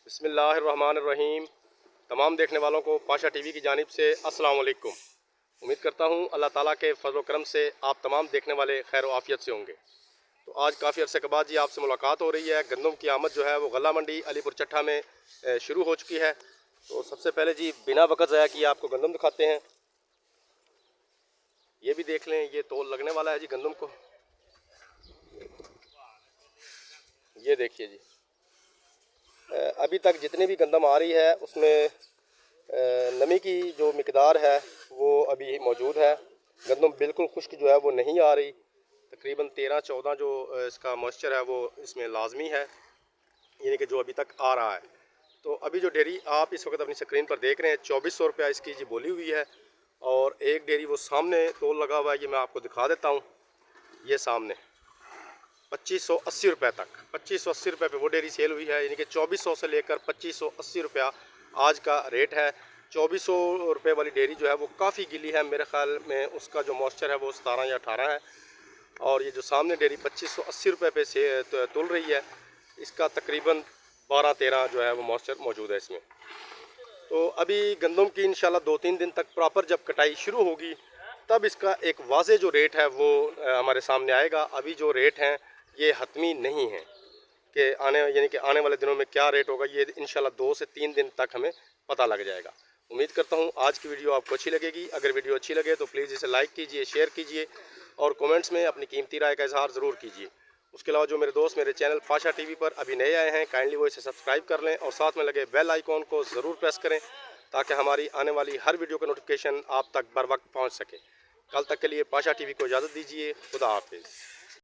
बिस्मिल्लाहिर्रहमानिर्रहीम। तमाम देखने वालों को पाशा टीवी की जानिब से अस्सलाम वालेकुम। उम्मीद करता हूँ अल्लाह ताला के फजल करम से आप तमाम देखने वाले खैर आफियत से होंगे। तो आज काफ़ी अरसे के बाद जी आपसे मुलाकात हो रही है। गंदम की आमद जो है वो गला मंडी अलीपुर चट्ठा में शुरू हो चुकी है। तो सबसे पहले जी बिना वक़्त ज़ाया किए आपको गंदम दिखाते हैं। ये भी देख लें, ये तोल लगने वाला है जी गंदम को। ये देखिए जी, अभी तक जितनी भी गंदम आ रही है उसमें नमी की जो मिकदार है वो अभी मौजूद है। गंदम बिल्कुल खुश्क जो है वो नहीं आ रही। तकरीबन 13-14 जो इसका मॉइस्चर है वो इसमें लाजमी है, यानी कि जो अभी तक आ रहा है। तो अभी जो डेयरी आप इस वक्त अपनी स्क्रीन पर देख रहे हैं 2400 रुपया इसकी जी बोली हुई है। और एक डेयरी वो सामने तोल लगा हुआ है, ये मैं आपको दिखा देता हूँ। ये सामने 2580 रुपये तक, 2580 रुपये पे वो डेयरी सेल हुई है, यानी कि 2400 से लेकर 2580 रुपया आज का रेट है। 2400 रुपये वाली डेयरी जो है वो काफ़ी गिली है, मेरे ख्याल में उसका जो मॉइस्चर है वो 17 या 18 है। और ये जो सामने डेयरी 2580 रुपये पे से तुल रही है, इसका तकरीबन 12-13 जो है वो मॉइस्चर मौजूद है इसमें। तो अभी गंदम की इंशाल्लाह 2-3 दिन तक प्रॉपर जब कटाई शुरू होगी तब इसका एक वाज़े जो रेट है वो हमारे सामने आएगा। अभी जो रेट हैं ये हतमी नहीं है कि यानी कि आने वाले दिनों में क्या रेट होगा, ये इंशाल्लाह 2 से 3 दिन तक हमें पता लग जाएगा। उम्मीद करता हूँ आज की वीडियो आपको अच्छी लगेगी। अगर वीडियो अच्छी लगे तो प्लीज़ इसे लाइक कीजिए, शेयर कीजिए और कमेंट्स में अपनी कीमती राय का इजहार ज़रूर कीजिए। उसके अलावा जो मेरे दोस्त मेरे चैनल पाशा टीवी पर अभी नए आए हैं, काइंडली वो इसे सब्सक्राइब कर लें और साथ में लगे बेल आइकॉन को ज़रूर प्रेस करें ताकि हमारी आने वाली हर वीडियो का नोटिफिकेशन आप तक बर वक्त पहुँच सके। कल तक के लिए पाशा टीवी को इजाज़त दीजिए। खुदा हाफिज़।